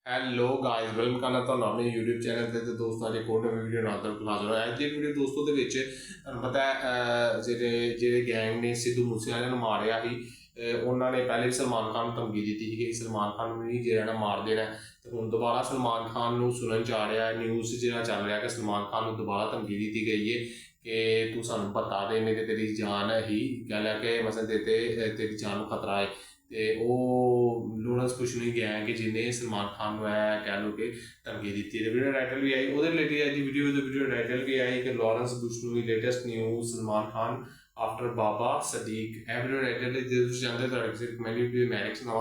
Hello guys, welcome ਕਰਨਾ ਤੁਹਾਨੂੰ ਆਪਣੇ YouTube ਚੈਨਲ ਤੇ ਦੋਸਤਾਂ ਜੇ ਕੋਡ ਨਵੀਂ ਵੀਡੀਓ ਨਾਲ ਹਾਜ਼ਰ ਹੋਇਆ। ਅੱਜ ਦੀ ਵੀਡੀਓ ਦੋਸਤੋ ਦੇ ਵਿੱਚ ਤੁਹਾਨੂੰ ਪਤਾ ਹੈ ਜਿਹੜੇ ਗੈਂਗ ਨੇ ਸਿੱਧੂ ਮੂਸੇਵਾਲੇ ਨੂੰ ਮਾਰਿਆ ਸੀ, ਉਹਨਾਂ ਨੇ ਪਹਿਲੇ ਵੀ ਸਲਮਾਨ ਖਾਨ ਨੂੰ ਧਮਕੀ ਦਿੱਤੀ ਸੀ ਕਿ ਸਲਮਾਨ ਖਾਨ ਨੂੰ ਵੀ ਜਿਹੜਾ ਨਾ ਮਾਰ ਦੇਣਾ। ਤੇ ਹੁਣ ਦੁਬਾਰਾ ਸਲਮਾਨ ਖਾਨ ਨੂੰ ਸੁਣਨ ਚ ਆ ਰਿਹਾ, ਨਿਊਜ਼ ਜਿਹੜਾ ਚੱਲ ਰਿਹਾ ਕਿ ਸਲਮਾਨ ਖਾਨ ਨੂੰ ਦੁਬਾਰਾ ਧਮਕੀ ਦਿੱਤੀ ਗਈ ਹੈ ਕਿ ਤੂੰ ਸਾਨੂੰ ਬਤਾ ਦੇ, ਨਹੀਂ ਤੇ ਤੇਰੀ ਜਾਨ ਹੀ ਕਹਿ ਲਿਆ ਕਿ ਮਸਲ ਤੇਰੀ ਜਾਨ ਨੂੰ ਖਤਰਾ ਹੈ। ਤੇ ਉਹ ਲੋਰੈਂਸ ਬਿਸ਼ਨੋਈ ਗੈਂਗ ਜਿਹਨੇ ਸਲਮਾਨ ਖਾਨ ਨੂੰ ਕਹਿ ਲਓ ਕਿ ਧਮਕੀ ਦਿੱਤੀ ਹੈ। ਵੀਡੀਓ ਟਾਈਟਲ ਵੀ ਆਈ ਉਹਦੇ ਰਿਲੇਟਿਡ ਅੱਜ ਦੀ ਵੀਡੀਓ ਟਾਈਟਲ ਵੀ ਆਈ ਕਿ Lawrence Bishnoi latest news Salman Khan after Baba Siddique. ਇਹ ਵੀਡੀਓ ਟਾਈਟਲ ਜੇ ਤੁਸੀਂ ਚਾਹੁੰਦੇ ਤੁਹਾਡੇ ਕਿਸੇ ਕਮੈਂਟ ਵੀਡੀਓ ਮੈਰਿਕਸ ਨਾ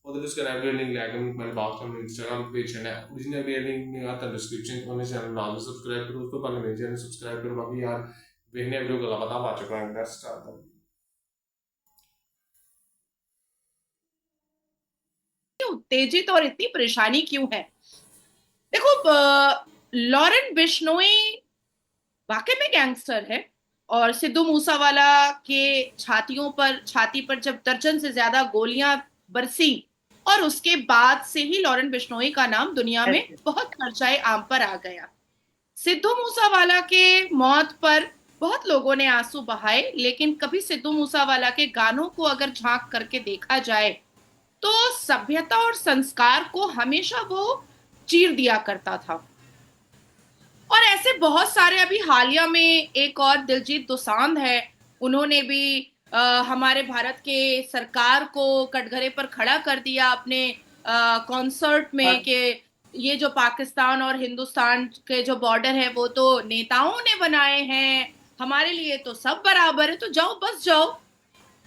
ਉਹਦੇ ਵਿੱਚ ਕਰਾਂ ਵੀਡੀਓ ਲਿੰਕ ਲੈ ਕੇ ਕਮੈਂਟ ਬਾਕਸ में इंस्टाग्राम पेज है ओरिजिनल वीडियो लिंक आता डिस्क्रिप्शन में चैनल नाम सब्सक्राइब करो उसको पहले मेरे चैनल सब्सक्राइब करो। बाकी यार देखने वीडियो गला पता पा चुका है लेट्स स्टार्ट। उत्तेजित और इतनी परेशानी क्यों है? देखो, लॉरेंस बिश्नोई वाकई में गैंगस्टर है और सिद्धू मूसावाला के छाती पर जब दर्जन से ज्यादा गोलियां बरसी और उसके बाद से ही लॉरेंस बिश्नोई का नाम दुनिया में बहुत चर्चाए आम पर आ गया। सिद्धू मूसावाला के मौत पर बहुत लोगों ने आंसू बहाए, लेकिन कभी सिद्धू मूसावाला के गानों को अगर झांक करके देखा जाए तो सभ्यता और संस्कार को हमेशा वो चीर दिया करता था। और ऐसे बहुत सारे, अभी हालिया में एक और दिलजीत दोसांझ है, उन्होंने भी हमारे भारत के सरकार को कटघरे पर खड़ा कर दिया अपने कॉन्सर्ट में कि ये जो पाकिस्तान और हिंदुस्तान के जो बॉर्डर है वो तो नेताओं ने बनाए हैं, हमारे लिए तो सब बराबर है, तो जाओ बस जाओ।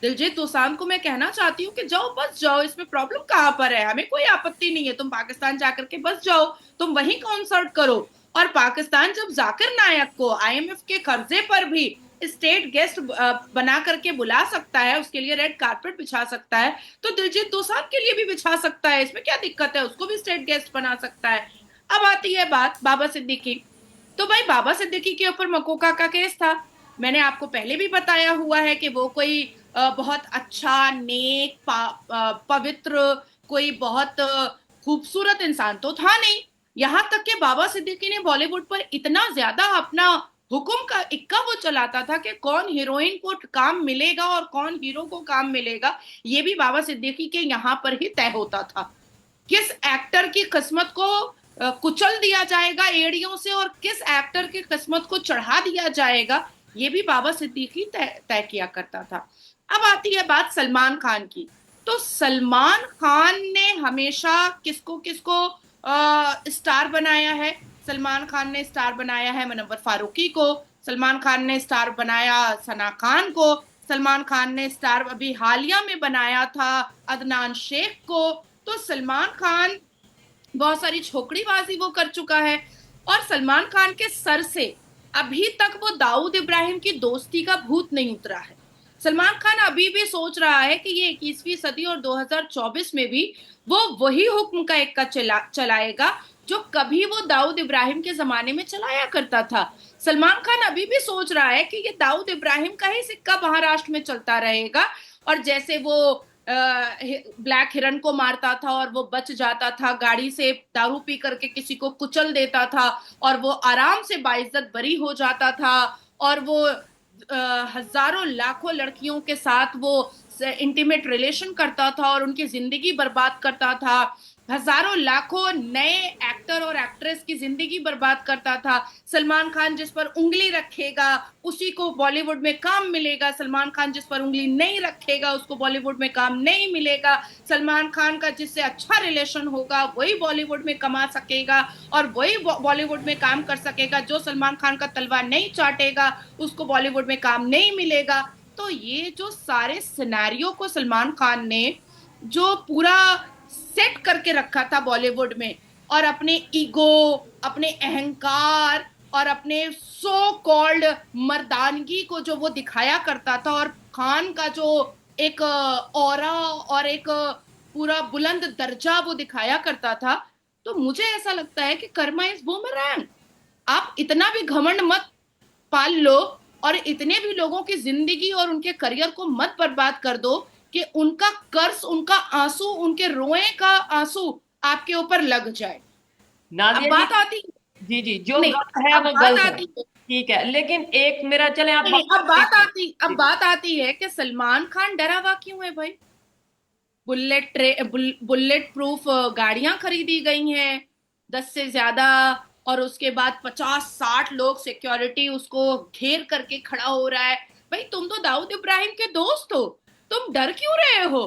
दिलजीत दोसांझ को मैं कहना चाहती हूँ कि जाओ बस जाओ, इसमें प्रॉब्लम कहाँ पर है? हमें कोई आपत्ति नहीं है, तुम पाकिस्तान जाकर के बस जाओ, तुम वहीं कॉन्सर्ट करो। और पाकिस्तान जब जाकिर नायक को आईएमएफ के कर्जे पर भी स्टेट गेस्ट बना करके बुला सकता है, उसके लिए रेड कारपेट बिछा सकता है, तो दिलजीत दोसांझ के लिए भी बिछा सकता है, इसमें क्या दिक्कत है? उसको भी स्टेट गेस्ट बना सकता है। अब आती है बात बाबा सिद्दीकी। तो भाई, बाबा सिद्दीकी के ऊपर मकोका का केस था, मैंने आपको पहले भी बताया हुआ है कि वो कोई बहुत अच्छा, नेक, पवित्र, कोई बहुत खूबसूरत इंसान तो था नहीं। यहां तक कि बाबा सिद्दीकी ने बॉलीवुड पर इतना ज्यादा अपना हुक्म का इक्का वो चलाता था कि कौन हीरोइन को काम मिलेगा और कौन हीरो को काम मिलेगा, ये भी बाबा सिद्दीकी के यहाँ पर ही तय होता था। किस एक्टर की किस्मत को कुचल दिया जाएगा एड़ियों से और किस एक्टर की किस्मत को चढ़ा दिया जाएगा, ये भी बाबा सिद्दीकी तय किया करता था। अब आती है बात सलमान खान की। तो सलमान खान ने हमेशा किसको किसको स्टार बनाया है? सलमान खान ने स्टार बनाया है मुनव्वर फारूकी को, सलमान खान ने स्टार बनाया सना खान को, सलमान खान ने स्टार अभी हालिया में बनाया था अदनान शेख को। तो सलमान खान बहुत सारी छोकड़ीबाजी वो कर चुका है और सलमान खान के सर से अभी तक वो दाऊद इब्राहिम की दोस्ती का भूत नहीं उतरा है। सलमान खान अभी भी सोच रहा है कि ये 21वीं सदी और 2024 में भी वो वही हुक्म का इक्का चलाएगा जो कभी वो दाऊद इब्राहिम के जमाने में चलाया करता था। सलमान खान अभी भी सोच रहा है कि ये दाऊद इब्राहिम का ही सिक्का महाराष्ट्र में चलता रहेगा, और जैसे वो ब्लैक हिरन को मारता था और वो बच जाता था, गाड़ी से दारू पी करके किसी को कुचल देता था और वो आराम से बाइज्जत बरी हो जाता था, और वो हजारों लाखों लड़कियों के साथ वो इंटीमेट रिलेशन करता था और उनकी जिंदगी बर्बाद करता था, हजारों लाखों नए एक्टर और एक्ट्रेस की जिंदगी बर्बाद करता था। सलमान खान जिस पर उंगली रखेगा उसी को बॉलीवुड में काम मिलेगा, सलमान खान जिस पर उंगली नहीं रखेगा उसको बॉलीवुड में काम नहीं मिलेगा। सलमान खान का जिससे अच्छा रिलेशन होगा वही बॉलीवुड में कमा सकेगा और वही बॉलीवुड में काम कर सकेगा, जो सलमान खान का तलवा नहीं चाटेगा उसको बॉलीवुड में काम नहीं मिलेगा। तो ये जो सारे सिनेरियो को सलमान खान ने जो पूरा सेट करके रखा था बॉलीवुड में, और अपने ईगो, अपने अहंकार और अपने सो कॉल्ड मर्दानगी को जो वो दिखाया करता था, और खान का जो एक ऑरा और एक पूरा बुलंद दर्जा वो दिखाया करता था, तो मुझे ऐसा लगता है कि कर्मा इज बूमरैंग। आप इतना भी घमंड मत पाल लो और इतने भी लोगों की जिंदगी और उनके करियर को मत बर्बाद कर दो कि उनका कर्ज, उनका आंसू, उनके रोए का आंसू आपके ऊपर लग जाए। अब नादिया जी, बात आती जी जी, जो नहीं, गलत है अब वो बात गलत है, आती है ठीक है, लेकिन एक मेरा, चले आप नहीं, बात कर लीजिए। अब जी जी। बात आती है कि सलमान खान डरा हुआ क्यों है भाई। बुलेट प्रूफ गाड़ियां खरीदी गई हैं 10 से ज्यादा, और उसके बाद 50-60 लोग सिक्योरिटी उसको घेर करके खड़ा हो रहा है। भाई तुम तो दाऊद इब्राहिम के दोस्त हो, तुम डर क्यों रहे हो।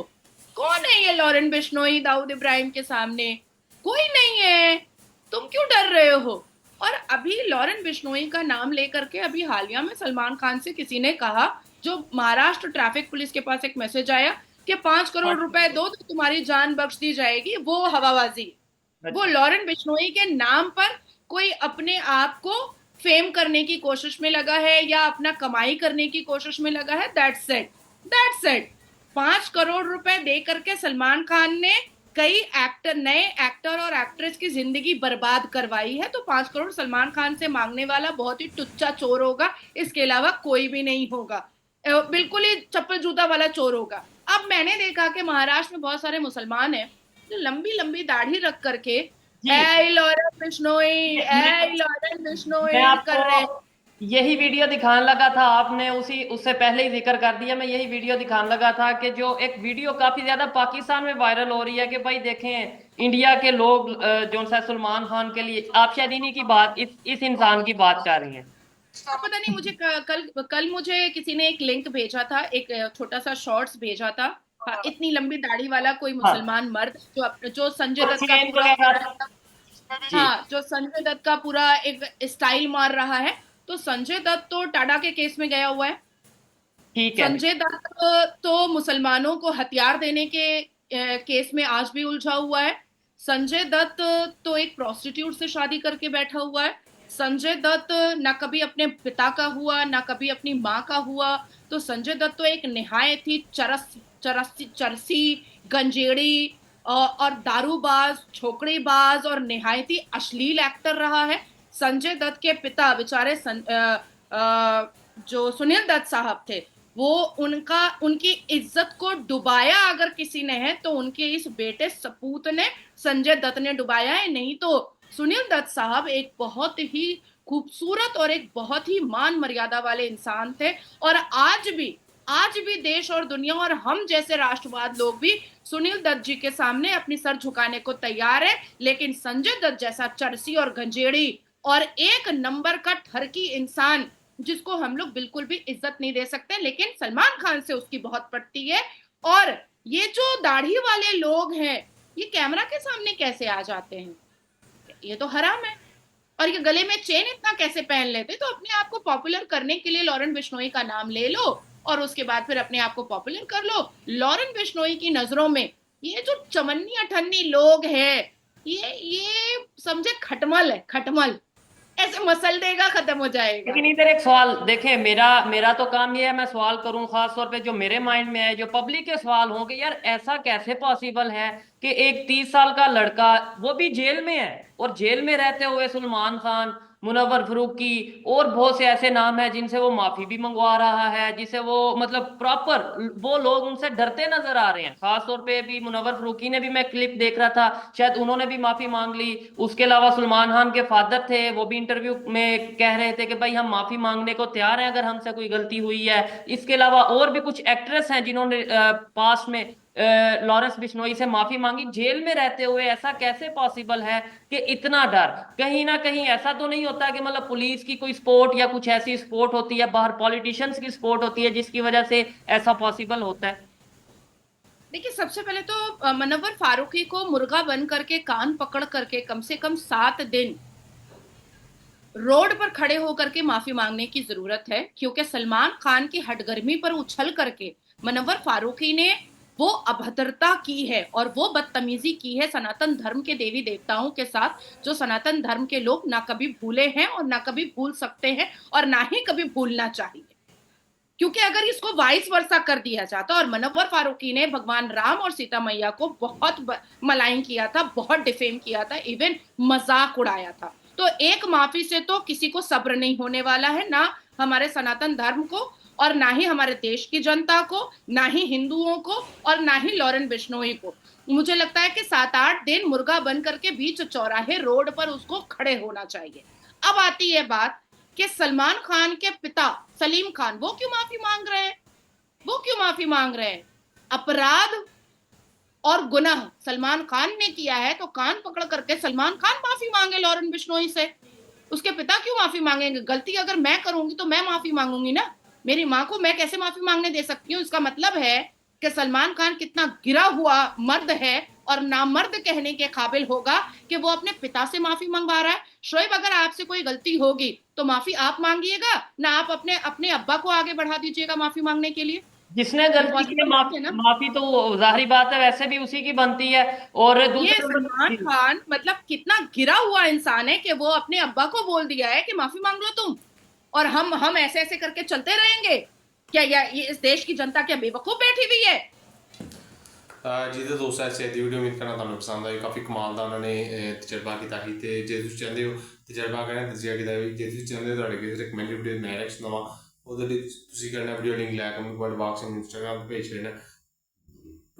कौन है ये लॉरेन बिश्नोई दाऊद इब्राहिम के सामने, कोई नहीं है, तुम क्यों डर रहे हो। और अभी लॉरेन बिश्नोई का नाम लेकर के अभी हालिया में सलमान खान से किसी ने कहा, जो महाराष्ट्र ट्रैफिक पुलिस के पास एक मैसेज आया कि 5 करोड़ रुपए दो तो तुम्हारी जान बख्श दी जाएगी, वो हवाबाजी। वो अच्छा। लॉरेन बिश्नोई के नाम पर कोई अपने आप को फेम करने की कोशिश में लगा है या अपना कमाई करने की कोशिश में लगा है, that's it, that's it. 5 crore रुपए दे करके सलमान खान ने कई नए एक्टर और एक्ट्रेस की जिंदगी बर्बाद करवाई है, तो 5 करोड़ सलमान खान से मांगने वाला बहुत ही टुच्चा चोर होगा, इसके अलावा कोई भी नहीं होगा। बिल्कुल ही चप्पल जूता वाला चोर होगा। अब मैंने देखा कि महाराष्ट्र में बहुत सारे मुसलमान हैं जो लंबी लंबी दाढ़ी रख करके जी, ए लॉरेन बिश्नोई, मैं ए लॉरेन मैं बिश्नोई आपको कर रहे। यही वीडियो दिखाने लगा था, आपने उसी उससे पहले ही जिक्र कर दिया। मैं यही वीडियो दिखाने लगा था कि जो एक वीडियो काफी ज्यादा पाकिस्तान में वायरल हो रही है कि भाई देखें इंडिया के लोग जो सा सलमान खान के लिए, आप शायद इन्हीं की बात, इस इंसान की बात कर रही हैं। पता नहीं मुझे कल कल मुझे किसी ने एक लिंक भेजा था, एक छोटा सा शॉर्ट्स भेजा था। हाँ, इतनी लंबी दाढ़ी वाला कोई हाँ, मुसलमान मर्द जो संजय और दत्त का चेन पूरा, वगैरह। जी। हाँ, जो संजय दत्त का पूरा एक स्टाइल मार रहा है। तो संजय दत्त तो टाडा के केस में गया हुआ है। ठीक है। संजय दत्त तो मुसलमानों को हथियार देने के केस में आज भी उलझा हुआ है। संजय दत्त तो एक प्रोस्टिट्यूट से शादी करके बैठा हुआ है। संजय दत्त ना कभी अपने पिता का हुआ ना कभी अपनी माँ का हुआ। तो संजय दत्त तो एक निहायत ही चरसी गंजेड़ी और दारूबाज छोकड़ीबाज और निहायत ही अश्लील एक्टर रहा है। संजय दत्त के पिता बेचारे जो सुनील दत्त साहब थे, वो उनकी इज्जत को डुबाया अगर किसी ने है तो उनके इस बेटे सपूत ने, संजय दत्त ने डुबाया है। नहीं तो सुनील दत्त साहब एक बहुत ही खूबसूरत और एक बहुत ही मान मर्यादा वाले इंसान थे। और आज भी देश और दुनिया और हम जैसे राष्ट्रवाद लोग भी सुनील दत्त जी के सामने अपनी सर झुकाने को तैयार है। लेकिन संजय दत्त जैसा चरसी और गंजेड़ी और एक नंबर का ठरकी इंसान, जिसको हम लोग बिल्कुल भी इज्जत नहीं दे सकते, लेकिन सलमान खान से उसकी बहुत पटती है। और ये जो दाढ़ी वाले लोग हैं, ये कैमरा के सामने कैसे आ जाते हैं, ये तो हराम है। और ये गले में चेन इतना कैसे पहन लेते, तो अपने आप को पॉपुलर करने के लिए लॉरेन बिश्नोई का नाम ले लो और उसके बाद फिर अपने आप को पॉपुलर कर लो। लॉरेन बिश्नोई की नजरों में ये जो चमन्नी अठन्नी लोग हैं, ये समझे खटमल है, खटमल, ऐसे मसल देगा खत्म हो जाएगा। लेकिन इधर एक सवाल देखें, मेरा मेरा तो काम ये है, मैं सवाल करूं खास तौर पे जो मेरे माइंड में है, जो पब्लिक के सवाल हों कि यार ऐसा कैसे पॉसिबल है कि एक 30 साल का लड़का, वो भी जेल में है, और जेल में रहते हुए सलमान खान, मुनव्वर फारूकी और बहुत से ऐसे नाम है जिनसे वो माफी भी मंगवा रहा है, जिसे वो मतलब प्रॉपर, वो लोग उनसे डरते नजर आ रहे हैं। खास तौर पे भी मुनव्वर फारूकी ने भी, मैं क्लिप देख रहा था, शायद उन्होंने भी माफी मांग ली। उसके अलावा सलमान खान के फादर थे, वो भी इंटरव्यू में कह रहे थे कि भाई हम माफी मांगने को तैयार हैं अगर हमसे कोई गलती हुई है। इसके अलावा और भी कुछ एक्ट्रेस हैं जिन्होंने पास में लॉरेंस बिश्नोई से माफी मांगी जेल में रहते हुए। ऐसा कैसे पॉसिबल है कि इतना डर? कहीं ना कहीं ऐसा तो नहीं होता कि मतलब पुलिस की कोई सपोर्ट या कुछ ऐसी सपोर्ट होती है, बाहर पॉलिटिशियंस की सपोर्ट होती है, जिसकी वजह से ऐसा पॉसिबल होता है? देखिए, सबसे पहले तो मुनव्वर फारूकी को मुर्गा बन करके कान पकड़ करके कम से कम 7 दिन रोड पर खड़े होकर के माफी मांगने की जरूरत है, क्योंकि सलमान खान की हटगर्मी पर उछल करके मुनव्वर फारूकी ने वो अभद्रता की है और वो बदतमीजी की है सनातन धर्म के देवी देवताओं के साथ, जो सनातन धर्म के लोग ना कभी भूले हैं और ना कभी भूल सकते हैं और ना ही कभी भूलना चाहिए। क्योंकि अगर इसको वाइस वर्सा कर दिया जाता, और मुनव्वर फारूकी ने भगवान राम और सीता मैया को बहुत मलाइन किया था, बहुत डिफेम किया था, इवन मजाक उड़ाया था, तो एक माफी से तो किसी को सब्र नहीं होने वाला है, ना हमारे सनातन धर्म को और ना ही हमारे देश की जनता को, ना ही हिंदुओं को और ना ही लॉरेन बिश्नोई को। मुझे लगता है कि 7-8 दिन मुर्गा बन करके बीच चौराहे रोड पर उसको खड़े होना चाहिए। अब आती है बात कि सलमान खान के पिता सलीम खान, वो क्यों माफी मांग रहे हैं? वो क्यों माफी मांग रहे हैं? अपराध और गुनाह सलमान खान ने किया है तो कान पकड़ करके सलमान खान माफी मांगे लॉरेन बिश्नोई से। उसके पिता क्यों माफी मांगेंगे? गलती अगर मैं करूंगी तो मैं माफी मांगूंगी ना। मेरी माँ को मैं कैसे माफी मांगने दे सकती हूँ? इसका मतलब है कि सलमान खान कितना गिरा हुआ मर्द है और नामर्द कहने के काबिल होगा कि वो अपने पिता से माफी मंगवा रहा है। शोएब, अगर आपसे कोई गलती होगी तो माफी आप मांगिएगा ना, आप अपने अपने अब्बा को आगे बढ़ा दीजिएगा माफी मांगने के लिए? जिसने ये गलती की है, पॉसिबल नहीं है ना। माफी तो जाहिर बात है वैसे भी उसी की बनती है। और ये दूसरे नंबर सलमान जी, खान मतलब कितना गिरा हुआ इंसान है कि वो अपने अब्बा को बोल दिया है कि माफी मांग लो तुम, और हम ऐसे ऐसे करके चलते रहेंगे क्या? या ये इस देश की जनता क्या बेवकूफ बैठी हुई है? ਜਿਹਦੇ ਦੋਸਤ ਐਸੇ ਦੀ ਵੀਡੀਓ ਉਮੀਦ ਕਰਨਾ ਤੁਹਾਨੂੰ ਪਸੰਦ ਆਈ। ਕਾਫੀ ਕਮਾਲ ਦਾ ਉਹਨਾਂ ਨੇ ਤਜਰਬਾ ਕੀਤਾ ਸੀ, ਤੇ ਜੇ ਤੁਸੀਂ ਚਾਹੁੰਦੇ ਹੋ ਤਜਰਬਾ ਕਰਨਾ ਦੱਸਿਆ ਕੀਤਾ ਵੀ, ਜੇ ਤੁਸੀਂ ਚਾਹੁੰਦੇ ਹੋ ਤੁਹਾਡੇ ਕਿਸੇ ਰਿਕਮੈਂਡਡ ਵੀਡੀਓ ਮੈਂ ਨੈਕਸਟ ਨਵਾਂ ਉਹਦੇ ਲਈ ਤੁਸੀਂ ਕਰਨਾ ਵੀਡੀਓ ਲਿੰਕ ਲੈ ਕੇ ਕਮੈਂਟ ਬਾਕਸ ਵਿੱਚ ਇੰਸਟਾਗ੍ਰਾਮ ਤੇ ਭੇਜ ਦੇਣਾ।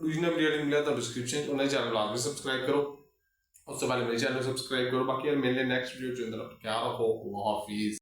original ਵੀਡੀਓ ਲਿੰਕ ਮਿਲਿਆ ਤਾਂ ਡਿਸਕ੍ਰਿਪਸ਼ਨ ਉਹਨਾਂ ਦੇ ਚੈਨਲ ਲਾਜ਼ਮੀ ਸਬਸਕ੍ਰਾਈਬ ਕਰੋ। ਉਸ ਤੋਂ ਬਾਅਦ ਮੇਰੇ ਚੈਨਲ ਨੂੰ ਸਬਸਕ੍ਰਾਈਬ ਕਰੋ। ਬਾਕੀ ਯਾਰ ਮਿਲਦੇ ਨੈਕਸਟ ਵੀਡੀਓ ਚ ਅੰਦਰ, ਕਿਆ ਰੱਖੋ, ਅੱਲਾਹ ਹਾਫਿਜ਼।